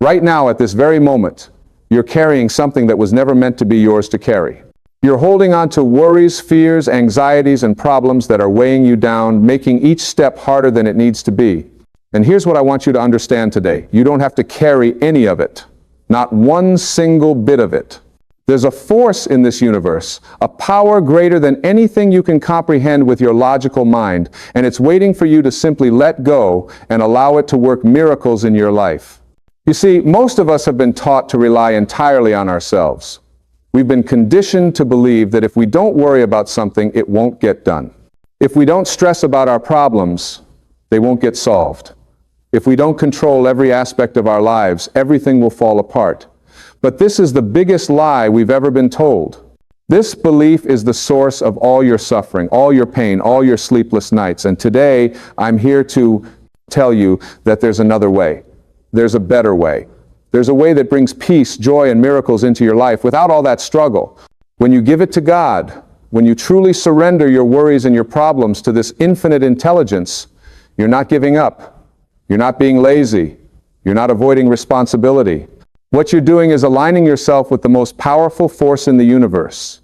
Right now, at this very moment, you're carrying something that was never meant to be yours to carry. You're holding on to worries, fears, anxieties, and problems that are weighing you down, making each step harder than it needs to be. And here's what I want you to understand today. You don't have to carry any of it. Not one single bit of it. There's a force in this universe, a power greater than anything you can comprehend with your logical mind, and it's waiting for you to simply let go and allow it to work miracles in your life. You see, most of us have been taught to rely entirely on ourselves. We've been conditioned to believe that if we don't worry about something, it won't get done. If we don't stress about our problems, they won't get solved. If we don't control every aspect of our lives, everything will fall apart. But this is the biggest lie we've ever been told. This belief is the source of all your suffering, all your pain, all your sleepless nights. And today, I'm here to tell you that there's another way. There's a better way. There's a way that brings peace, joy, and miracles into your life without all that struggle. When you give it to God, when you truly surrender your worries and your problems to this infinite intelligence, you're not giving up. You're not being lazy. You're not avoiding responsibility. What you're doing is aligning yourself with the most powerful force in the universe.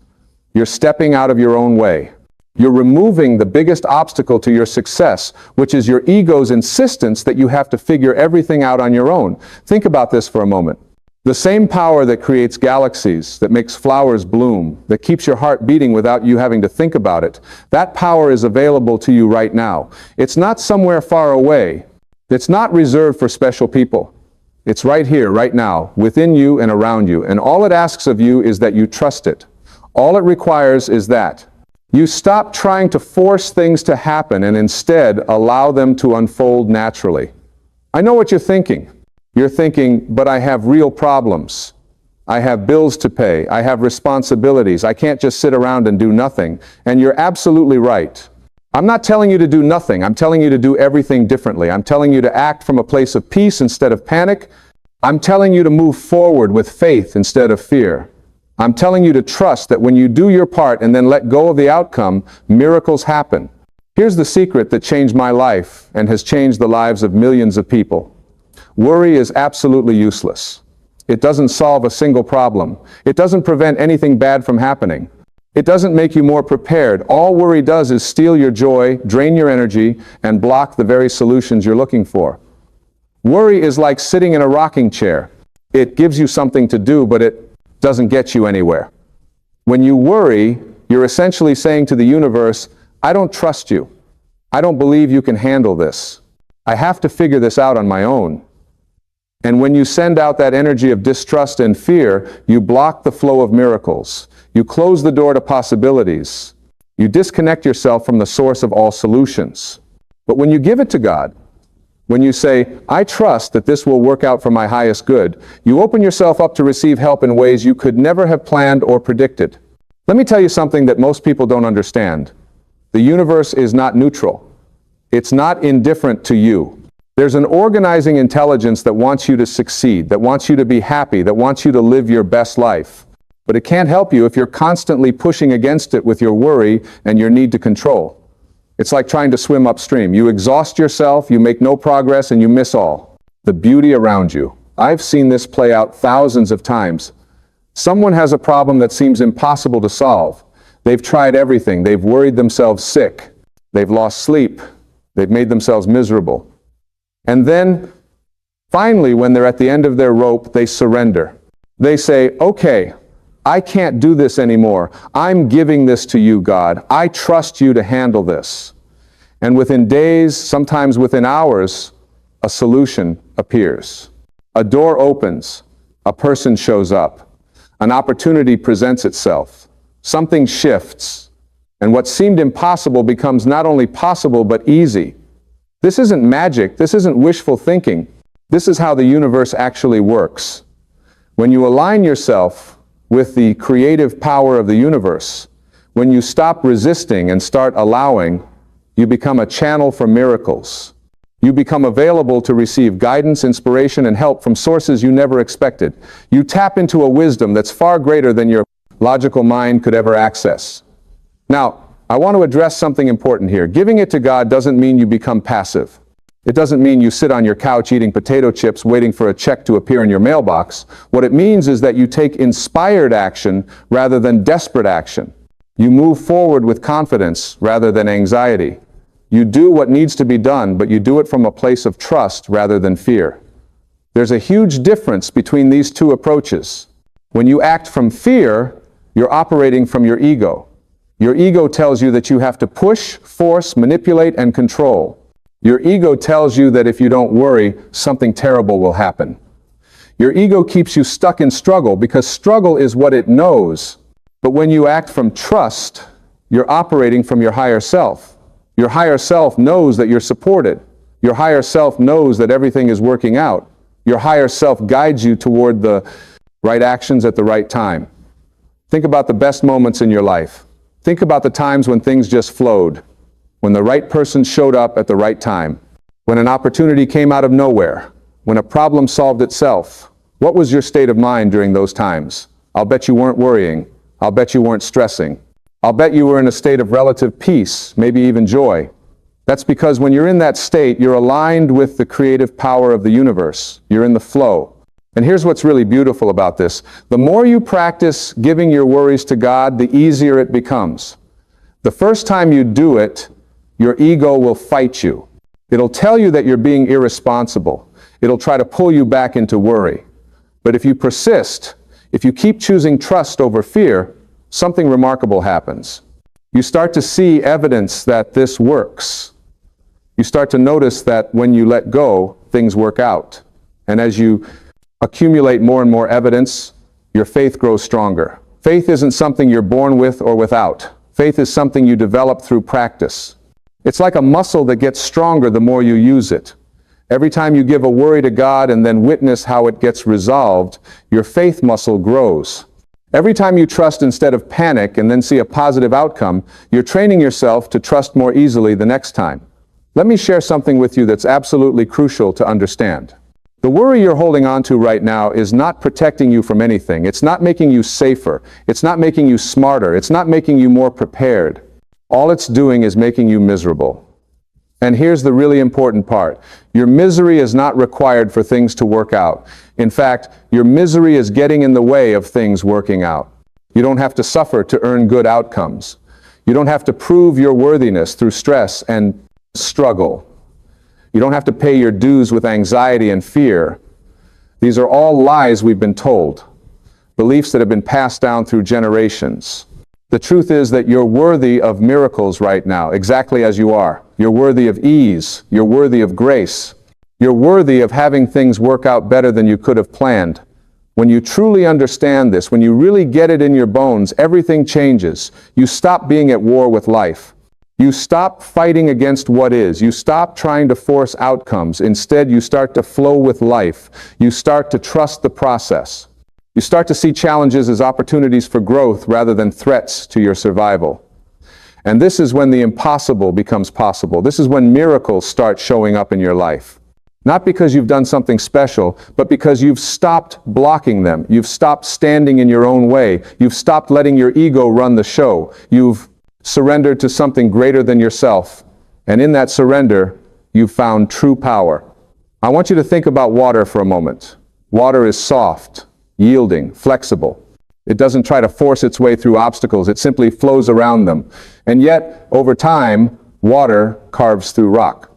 You're stepping out of your own way. You're removing the biggest obstacle to your success, which is your ego's insistence that you have to figure everything out on your own. Think about this for a moment. The same power that creates galaxies, that makes flowers bloom, that keeps your heart beating without you having to think about it, that power is available to you right now. It's not somewhere far away. It's not reserved for special people. It's right here, right now, within you and around you. And all it asks of you is that you trust it. All it requires is that you stop trying to force things to happen and instead allow them to unfold naturally. I know what you're thinking. You're thinking, but I have real problems. I have bills to pay. I have responsibilities. I can't just sit around and do nothing. And you're absolutely right. I'm not telling you to do nothing. I'm telling you to do everything differently. I'm telling you to act from a place of peace instead of panic. I'm telling you to move forward with faith instead of fear. I'm telling you to trust that when you do your part and then let go of the outcome, miracles happen. Here's the secret that changed my life and has changed the lives of millions of people. Worry is absolutely useless. It doesn't solve a single problem. It doesn't prevent anything bad from happening. It doesn't make you more prepared. All worry does is steal your joy, drain your energy, and block the very solutions you're looking for. Worry is like sitting in a rocking chair. It gives you something to do, but it doesn't get you anywhere. When you worry, you're essentially saying to the universe, I don't trust you. I don't believe you can handle this. I have to figure this out on my own. And when you send out that energy of distrust and fear, you block the flow of miracles. You close the door to possibilities. You disconnect yourself from the source of all solutions. But when you give it to God, when you say, I trust that this will work out for my highest good, you open yourself up to receive help in ways you could never have planned or predicted. Let me tell you something that most people don't understand. The universe is not neutral. It's not indifferent to you. There's an organizing intelligence that wants you to succeed, that wants you to be happy, that wants you to live your best life. But it can't help you if you're constantly pushing against it with your worry and your need to control. It's like trying to swim upstream. You exhaust yourself, you make no progress, and you miss all the beauty around you. I've seen this play out thousands of times. Someone has a problem that seems impossible to solve. They've tried everything. They've worried themselves sick. They've lost sleep. They've made themselves miserable. And then, finally, when they're at the end of their rope, they surrender. They say, okay, I can't do this anymore. I'm giving this to you, God. I trust you to handle this. And within days, sometimes within hours, a solution appears. A door opens. A person shows up. An opportunity presents itself. Something shifts. And what seemed impossible becomes not only possible, but easy. This isn't magic. This isn't wishful thinking. This is how the universe actually works. When you align yourself with the creative power of the universe, when you stop resisting and start allowing, you become a channel for miracles. You become available to receive guidance, inspiration, and help from sources you never expected. You tap into a wisdom that's far greater than your logical mind could ever access. Now, I want to address something important here. Giving it to God doesn't mean you become passive. It doesn't mean you sit on your couch eating potato chips waiting for a check to appear in your mailbox. What it means is that you take inspired action rather than desperate action. You move forward with confidence rather than anxiety. You do what needs to be done, but you do it from a place of trust rather than fear. There's a huge difference between these two approaches. When you act from fear, you're operating from your ego. Your ego tells you that you have to push, force, manipulate, and control. Your ego tells you that if you don't worry, something terrible will happen. Your ego keeps you stuck in struggle because struggle is what it knows. But when you act from trust, you're operating from your higher self. Your higher self knows that you're supported. Your higher self knows that everything is working out. Your higher self guides you toward the right actions at the right time. Think about the best moments in your life. Think about the times when things just flowed, when the right person showed up at the right time, when an opportunity came out of nowhere, when a problem solved itself. What was your state of mind during those times? I'll bet you weren't worrying. I'll bet you weren't stressing. I'll bet you were in a state of relative peace, maybe even joy. That's because when you're in that state, you're aligned with the creative power of the universe. You're in the flow. And here's what's really beautiful about this. The more you practice giving your worries to God, the easier it becomes. The first time you do it, your ego will fight you. It'll tell you that you're being irresponsible. It'll try to pull you back into worry. But if you persist, if you keep choosing trust over fear, something remarkable happens. You start to see evidence that this works. You start to notice that when you let go, things work out. And as you accumulate more and more evidence, your faith grows stronger. Faith isn't something you're born with or without. Faith is something you develop through practice. It's like a muscle that gets stronger the more you use it. Every time you give a worry to God and then witness how it gets resolved, your faith muscle grows. Every time you trust instead of panic and then see a positive outcome, you're training yourself to trust more easily the next time. Let me share something with you that's absolutely crucial to understand. The worry you're holding on to right now is not protecting you from anything. It's not making you safer. It's not making you smarter. It's not making you more prepared. All it's doing is making you miserable. And here's the really important part. Your misery is not required for things to work out. In fact, your misery is getting in the way of things working out. You don't have to suffer to earn good outcomes. You don't have to prove your worthiness through stress and struggle. You don't have to pay your dues with anxiety and fear. These are all lies we've been told, beliefs that have been passed down through generations. The truth is that you're worthy of miracles right now, exactly as you are. You're worthy of ease. You're worthy of grace. You're worthy of having things work out better than you could have planned. When you truly understand this, when you really get it in your bones, everything changes. You stop being at war with life. You stop fighting against what is. You stop trying to force outcomes. Instead, you start to flow with life. You start to trust the process. You start to see challenges as opportunities for growth rather than threats to your survival. And this is when the impossible becomes possible. This is when miracles start showing up in your life. Not because you've done something special, but because you've stopped blocking them. You've stopped standing in your own way. You've stopped letting your ego run the show. You've surrendered to something greater than yourself. And in that surrender, you've found true power. I want you to think about water for a moment. Water is soft, yielding, flexible. It doesn't try to force its way through obstacles. It simply flows around them. And yet, over time, water carves through rock.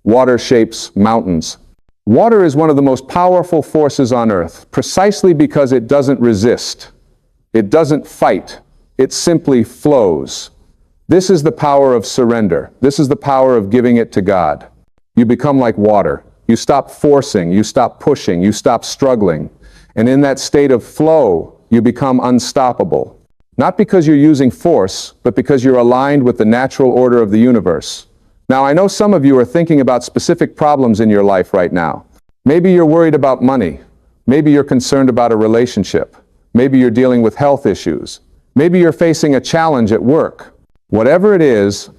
Water shapes mountains. Water is one of the most powerful forces on earth, precisely because it doesn't resist. It doesn't fight. It simply flows. This is the power of surrender. This is the power of giving it to God. You become like water. You stop forcing. You stop pushing. You stop struggling. And in that state of flow, you become unstoppable. Not because you're using force, but because you're aligned with the natural order of the universe. Now, I know some of you are thinking about specific problems in your life right now. Maybe you're worried about money. Maybe you're concerned about a relationship. Maybe you're dealing with health issues. Maybe you're facing a challenge at work. Whatever it is,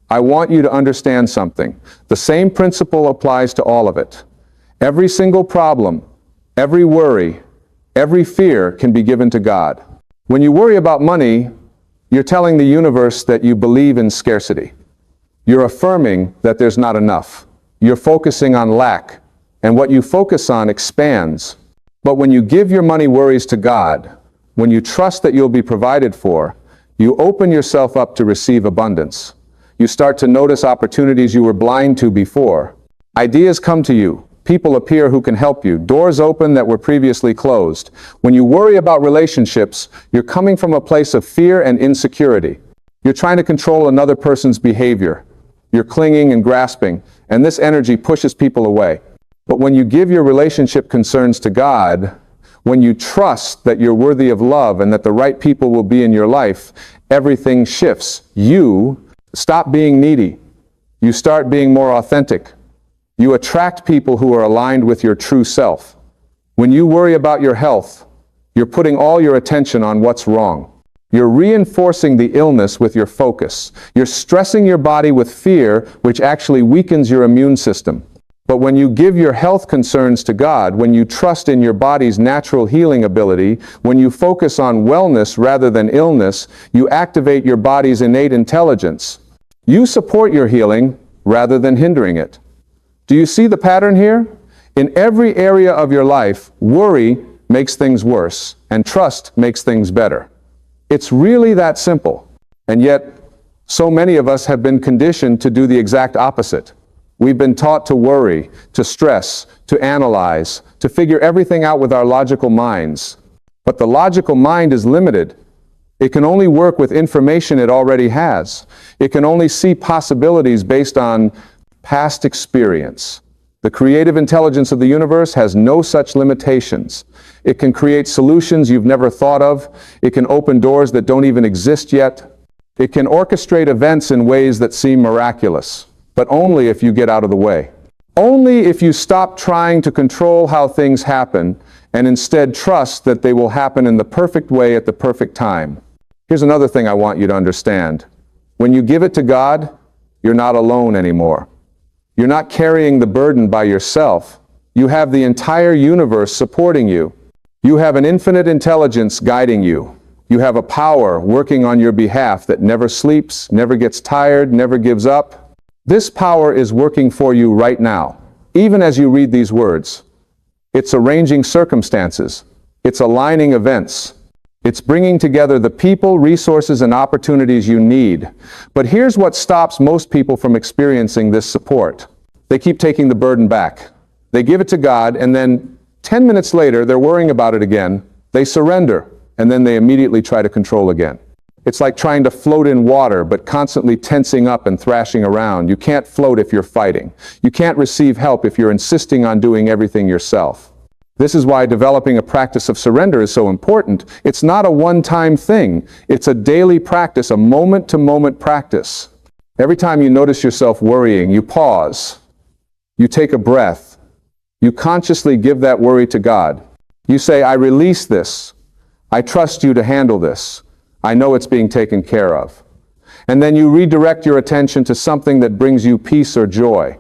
I want you to understand something. The same principle applies to all of it. Every single problem, every worry, every fear can be given to God. When you worry about money, you're telling the universe that you believe in scarcity. You're affirming that there's not enough. you're focusing on lack, and what you focus on expands. But when you give your money worries to God, when you trust that you'll be provided for, you open yourself up to receive abundance. You start to notice opportunities you were blind to before. Ideas come to you. People appear who can help you. Doors open that were previously closed. When you worry about relationships, you're coming from a place of fear and insecurity. You're trying to control another person's behavior. You're clinging and grasping, and this energy pushes people away. But when you give your relationship concerns to God, when you trust that you're worthy of love and that the right people will be in your life, everything shifts. You stop being needy. You start being more authentic. You attract people who are aligned with your true self. When you worry about your health, you're putting all your attention on what's wrong. You're reinforcing the illness with your focus. You're stressing your body with fear, which actually weakens your immune system. But when you give your health concerns to God, when you trust in your body's natural healing ability, when you focus on wellness rather than illness, you activate your body's innate intelligence. You support your healing rather than hindering it. Do you see the pattern here? In every area of your life, worry makes things worse, and trust makes things better. It's really that simple. And yet, so many of us have been conditioned to do the exact opposite. We've been taught to worry, to stress, to analyze, to figure everything out with our logical minds. But the logical mind is limited. It can only work with information it already has. It can only see possibilities based on past experience. The creative intelligence of the universe has no such limitations. It can create solutions you've never thought of. It can open doors that don't even exist yet. It can orchestrate events in ways that seem miraculous. But only if you get out of the way. Only if you stop trying to control how things happen and instead trust that they will happen in the perfect way at the perfect time. Here's another thing I want you to understand. When you give it to God, you're not alone anymore. You're not carrying the burden by yourself. You have the entire universe supporting you. You have an infinite intelligence guiding you. You have a power working on your behalf that never sleeps, never gets tired, never gives up. This power is working for you right now, even as you read these words. It's arranging circumstances. It's aligning events. It's bringing together the people, resources, and opportunities you need. But here's what stops most people from experiencing this support. They keep taking the burden back. They give it to God, and then 10 minutes later, they're worrying about it again. They surrender, and then they immediately try to control again. It's like trying to float in water, but constantly tensing up and thrashing around. You can't float if you're fighting. You can't receive help if you're insisting on doing everything yourself. This is why developing a practice of surrender is so important. It's not a one-time thing. It's a daily practice, a moment-to-moment practice. Every time you notice yourself worrying, you pause. You take a breath. You consciously give that worry to God. You say, I release this. I trust you to handle this. I know it's being taken care of. And then you redirect your attention to something that brings you peace or joy.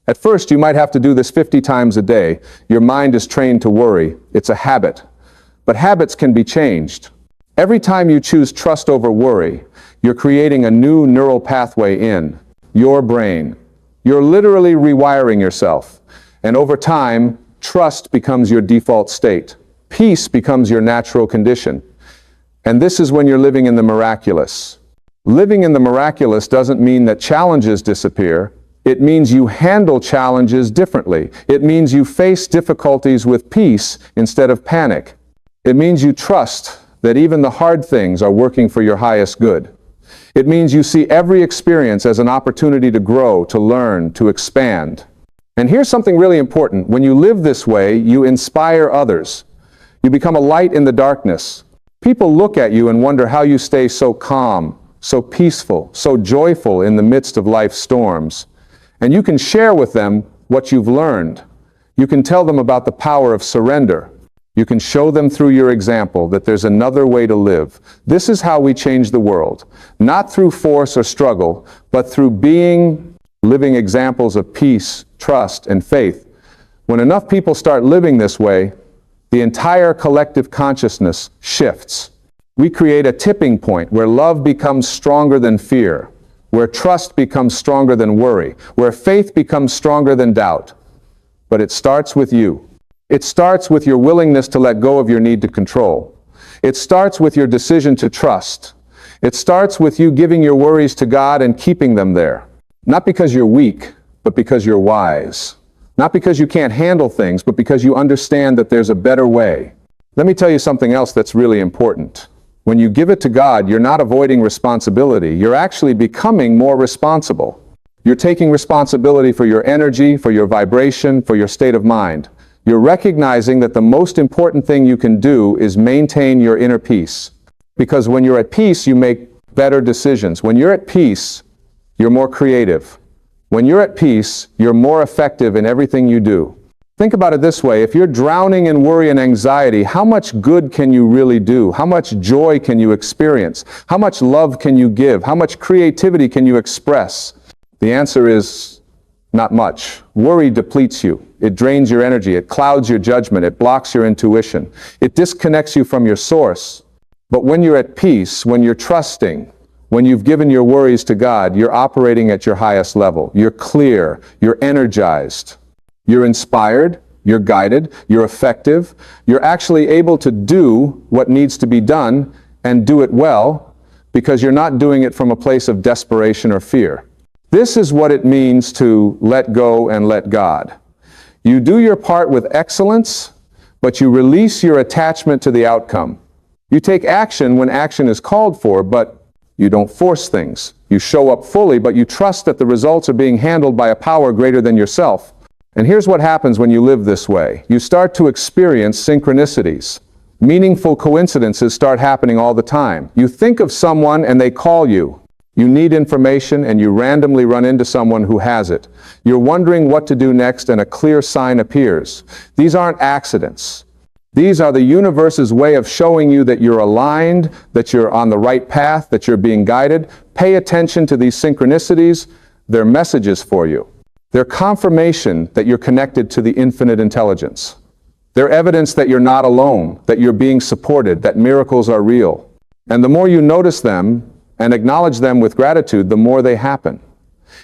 At first, you might have to do this 50 times a day. Your mind is trained to worry. It's a habit. But habits can be changed. Every time you choose trust over worry, you're creating a new neural pathway in your brain. You're literally rewiring yourself. And over time, trust becomes your default state. Peace becomes your natural condition. And this is when you're living in the miraculous. Living in the miraculous doesn't mean that challenges disappear. It means you handle challenges differently. It means you face difficulties with peace instead of panic. It means you trust that even the hard things are working for your highest good. It means you see every experience as an opportunity to grow, to learn, to expand. And here's something really important. When you live this way, you inspire others. You become a light in the darkness. People look at you and wonder how you stay so calm, so peaceful, so joyful in the midst of life's storms. And you can share with them what you've learned. You can tell them about the power of surrender. You can show them through your example that there's another way to live. This is how we change the world. Not through force or struggle, but through being living examples of peace, trust, and faith. When enough people start living this way, the entire collective consciousness shifts. We create a tipping point where love becomes stronger than fear, where trust becomes stronger than worry, where faith becomes stronger than doubt. But it starts with you. It starts with your willingness to let go of your need to control. It starts with your decision to trust. It starts with you giving your worries to God and keeping them there. Not because you're weak, but because you're wise. Not because you can't handle things, but because you understand that there's a better way. Let me tell you something else that's really important. When you give it to God, you're not avoiding responsibility. You're actually becoming more responsible. You're taking responsibility for your energy, for your vibration, for your state of mind. You're recognizing that the most important thing you can do is maintain your inner peace. Because when you're at peace, you make better decisions. When you're at peace, you're more creative. When you're at peace, you're more effective in everything you do. Think about it this way. If you're drowning in worry and anxiety, how much good can you really do? How much joy can you experience? How much love can you give? How much creativity can you express? The answer is not much. Worry depletes you. It drains your energy. It clouds your judgment. It blocks your intuition. It disconnects you from your source. But when you're at peace, when you're trusting, when you've given your worries to God, you're operating at your highest level. You're clear. You're energized. You're inspired. You're guided. You're effective. You're actually able to do what needs to be done and do it well because you're not doing it from a place of desperation or fear. This is what it means to let go and let God. You do your part with excellence, but you release your attachment to the outcome. You take action when action is called for, but you don't force things. You show up fully, but you trust that the results are being handled by a power greater than yourself. And here's what happens when you live this way. You start to experience synchronicities. Meaningful coincidences start happening all the time. You think of someone and they call you. You need information and you randomly run into someone who has it. You're wondering what to do next and a clear sign appears. These aren't accidents. These are the universe's way of showing you that you're aligned, that you're on the right path, that you're being guided. Pay attention to these synchronicities. They're messages for you. They're confirmation that you're connected to the infinite intelligence. They're evidence that you're not alone, that you're being supported, that miracles are real. And the more you notice them and acknowledge them with gratitude, the more they happen.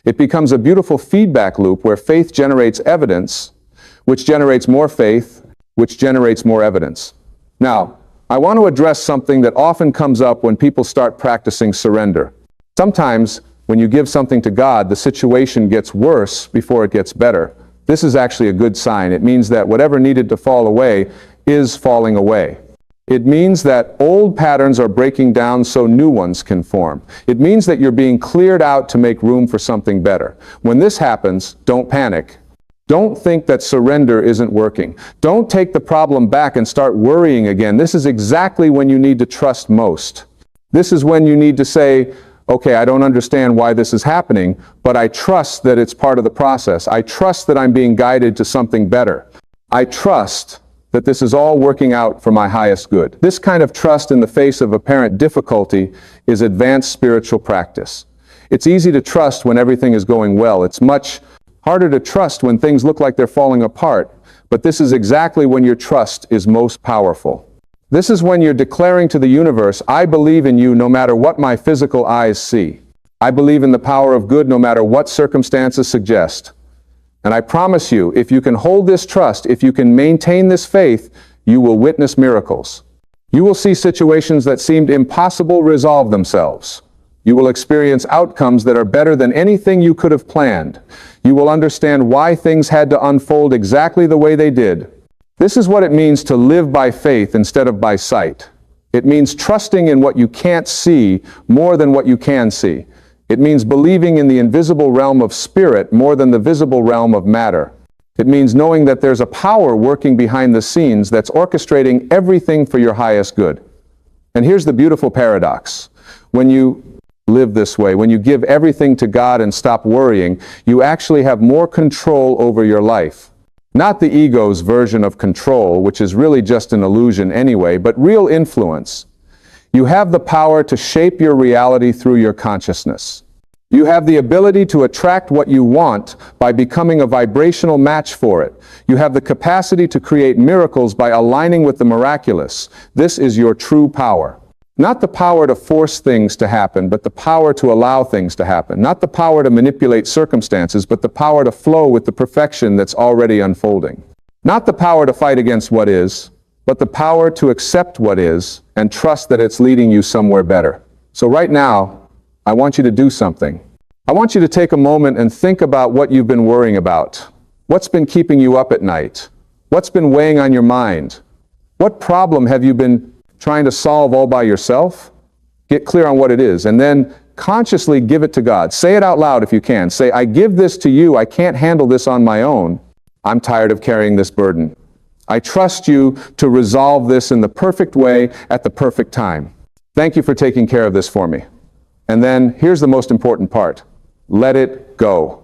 It becomes a beautiful feedback loop where faith generates evidence, which generates more faith, which generates more evidence. Now, I want to address something that often comes up when people start practicing surrender. Sometimes, when you give something to God, the situation gets worse before it gets better. This is actually a good sign. It means that whatever needed to fall away is falling away. It means that old patterns are breaking down so new ones can form. It means that you're being cleared out to make room for something better. When this happens, don't panic. Don't think that surrender isn't working. Don't take the problem back and start worrying again. This is exactly when you need to trust most. This is when you need to say, okay, I don't understand why this is happening, but I trust that it's part of the process. I trust that I'm being guided to something better. I trust that this is all working out for my highest good. This kind of trust in the face of apparent difficulty is advanced spiritual practice. It's easy to trust when everything is going well. It's much harder to trust when things look like they're falling apart, but this is exactly when your trust is most powerful. This is when you're declaring to the universe, I believe in you no matter what my physical eyes see. I believe in the power of good no matter what circumstances suggest. And I promise you, if you can hold this trust, if you can maintain this faith, you will witness miracles. You will see situations that seemed impossible resolve themselves. You will experience outcomes that are better than anything you could have planned. You will understand why things had to unfold exactly the way they did. This is what it means to live by faith instead of by sight. It means trusting in what you can't see more than what you can see. It means believing in the invisible realm of spirit more than the visible realm of matter. It means knowing that there's a power working behind the scenes that's orchestrating everything for your highest good. And here's the beautiful paradox. When you live this way, when you give everything to God and stop worrying, you actually have more control over your life. Not the ego's version of control, which is really just an illusion anyway, but real influence. You have the power to shape your reality through your consciousness. You have the ability to attract what you want by becoming a vibrational match for it. You have the capacity to create miracles by aligning with the miraculous. This is your true power. Not the power to force things to happen, but the power to allow things to happen. Not the power to manipulate circumstances, but the power to flow with the perfection that's already unfolding. Not the power to fight against what is, but the power to accept what is and trust that it's leading you somewhere better. So right now, I want you to do something. I want you to take a moment and think about what you've been worrying about. What's been keeping you up at night? What's been weighing on your mind? What problem have you been trying to solve all by yourself? Get clear on what it is, and then consciously give it to God. Say it out loud if you can. Say, I give this to you. I can't handle this on my own. I'm tired of carrying this burden. I trust you to resolve this in the perfect way at the perfect time. Thank you for taking care of this for me. And then here's the most important part. Let it go.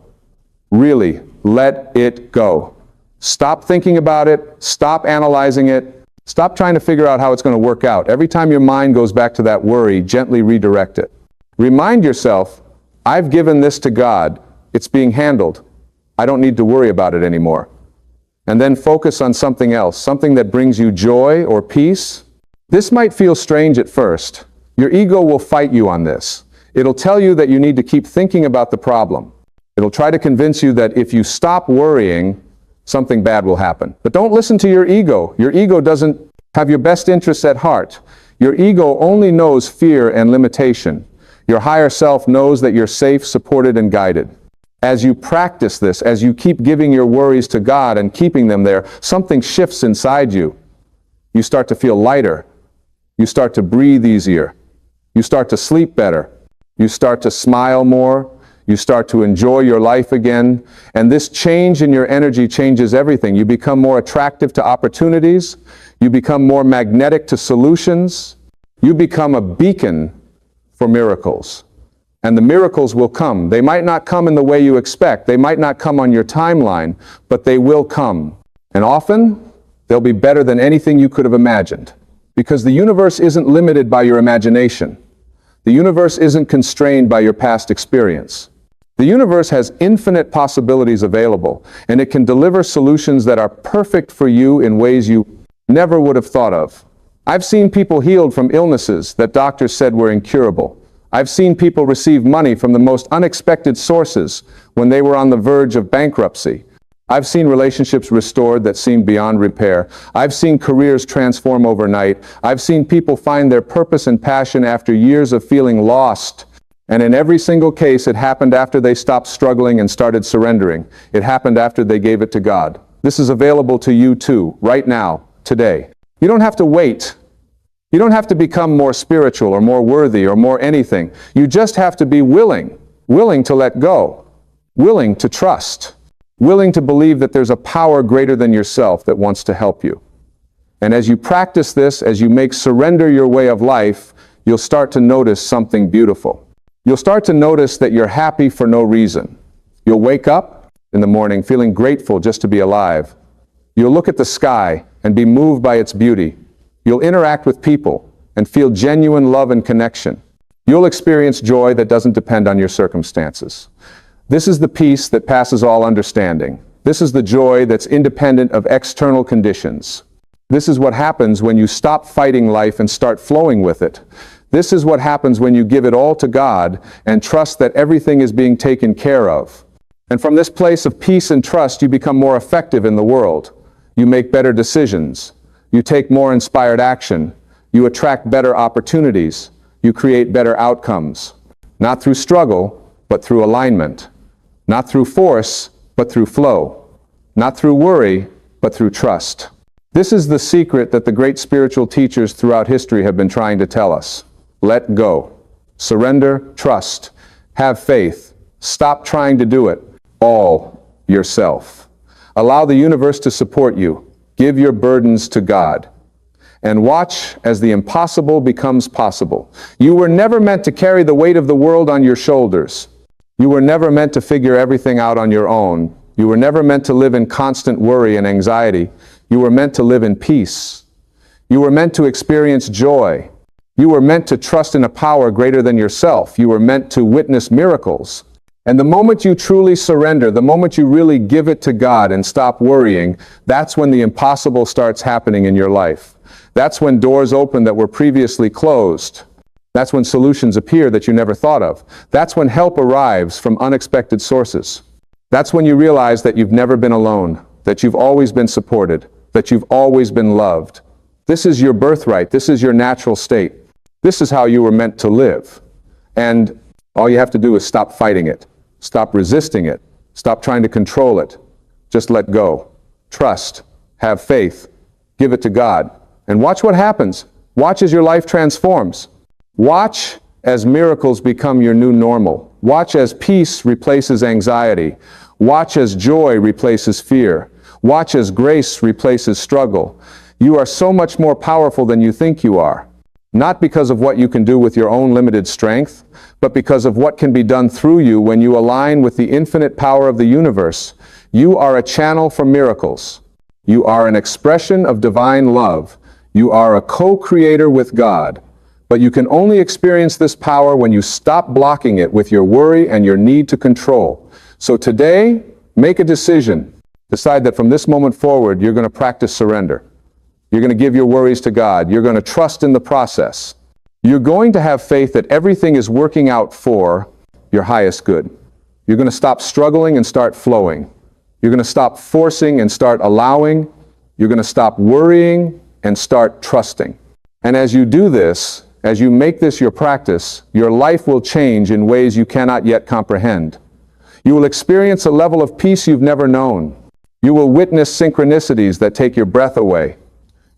Really, let it go. Stop thinking about it. Stop analyzing it. Stop trying to figure out how it's going to work out. Every time your mind goes back to that worry, gently redirect it. Remind yourself, I've given this to God. It's being handled. I don't need to worry about it anymore. And then focus on something else, something that brings you joy or peace. This might feel strange at first. Your ego will fight you on this. It'll tell you that you need to keep thinking about the problem. It'll try to convince you that if you stop worrying, something bad will happen. But don't listen to your ego. Your ego doesn't have your best interests at heart. Your ego only knows fear and limitation. Your higher self knows that you're safe, supported, and guided. As you practice this, as you keep giving your worries to God and keeping them there, something shifts inside you. You start to feel lighter. You start to breathe easier. You start to sleep better. You start to smile more. You start to enjoy your life again. And this change in your energy changes everything. You become more attractive to opportunities. You become more magnetic to solutions. You become a beacon for miracles. And the miracles will come. They might not come in the way you expect. They might not come on your timeline, but they will come. And often, they'll be better than anything you could have imagined. Because the universe isn't limited by your imagination. The universe isn't constrained by your past experience. The universe has infinite possibilities available, and it can deliver solutions that are perfect for you in ways you never would have thought of. I've seen people healed from illnesses that doctors said were incurable. I've seen people receive money from the most unexpected sources when they were on the verge of bankruptcy. I've seen relationships restored that seemed beyond repair. I've seen careers transform overnight. I've seen people find their purpose and passion after years of feeling lost. And in every single case, it happened after they stopped struggling and started surrendering. It happened after they gave it to God. This is available to you too, right now, today. You don't have to wait. You don't have to become more spiritual or more worthy or more anything. You just have to be willing to let go, willing to trust, willing to believe that there's a power greater than yourself that wants to help you. And as you practice this, as you make surrender your way of life, you'll start to notice something beautiful. You'll start to notice that you're happy for no reason. You'll wake up in the morning feeling grateful just to be alive. You'll look at the sky and be moved by its beauty. You'll interact with people and feel genuine love and connection. You'll experience joy that doesn't depend on your circumstances. This is the peace that passes all understanding. This is the joy that's independent of external conditions. This is what happens when you stop fighting life and start flowing with it. This is what happens when you give it all to God and trust that everything is being taken care of. And from this place of peace and trust, you become more effective in the world. You make better decisions. You take more inspired action. You attract better opportunities. You create better outcomes. Not through struggle, but through alignment. Not through force, but through flow. Not through worry, but through trust. This is the secret that the great spiritual teachers throughout history have been trying to tell us. Let go. Surrender, trust. Have faith. Stop trying to do it all yourself. Allow the universe to support you. Give your burdens to God. And watch as the impossible becomes possible. You were never meant to carry the weight of the world on your shoulders. You were never meant to figure everything out on your own. You were never meant to live in constant worry and anxiety. You were meant to live in peace. You were meant to experience joy. You were meant to trust in a power greater than yourself. You were meant to witness miracles. And the moment you truly surrender, the moment you really give it to God and stop worrying, that's when the impossible starts happening in your life. That's when doors open that were previously closed. That's when solutions appear that you never thought of. That's when help arrives from unexpected sources. That's when you realize that you've never been alone, that you've always been supported, that you've always been loved. This is your birthright. This is your natural state. This is how you were meant to live. And all you have to do is stop fighting it. Stop resisting it. Stop trying to control it. Just let go. Trust. Have faith. Give it to God. And watch what happens. Watch as your life transforms. Watch as miracles become your new normal. Watch as peace replaces anxiety. Watch as joy replaces fear. Watch as grace replaces struggle. You are so much more powerful than you think you are. Not because of what you can do with your own limited strength, but because of what can be done through you when you align with the infinite power of the universe. You are a channel for miracles. You are an expression of divine love. You are a co-creator with God. But you can only experience this power when you stop blocking it with your worry and your need to control. So today, make a decision. Decide that from this moment forward, you're going to practice surrender. You're going to give your worries to God. You're going to trust in the process. You're going to have faith that everything is working out for your highest good. You're going to stop struggling and start flowing. You're going to stop forcing and start allowing. You're going to stop worrying and start trusting. And as you do this, as you make this your practice, your life will change in ways you cannot yet comprehend. You will experience a level of peace you've never known. You will witness synchronicities that take your breath away.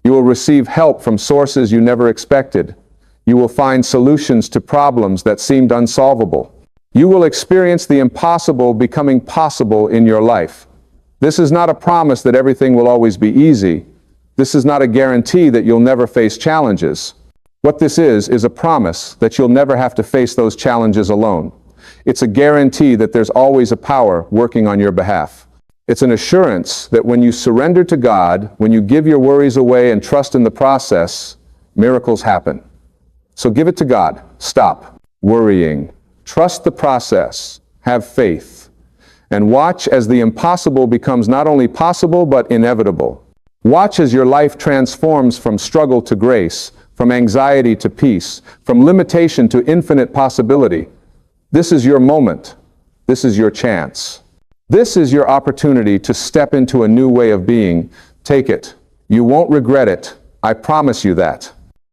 You will receive help from sources you never expected. You will find solutions to problems that seemed unsolvable. You will experience the impossible becoming possible in your life. This is not a promise that everything will always be easy. This is not a guarantee that you'll never face challenges. What this is a promise that you'll never have to face those challenges alone. It's a guarantee that there's always a power working on your behalf. It's an assurance that when you surrender to God, when you give your worries away and trust in the process, miracles happen. So give it to God. Stop worrying. Trust the process. Have faith. And watch as the impossible becomes not only possible, but inevitable. Watch as your life transforms from struggle to grace, from anxiety to peace, from limitation to infinite possibility. This is your moment. This is your chance. This is your opportunity to step into a new way of being. Take it. You won't regret it. I promise you that.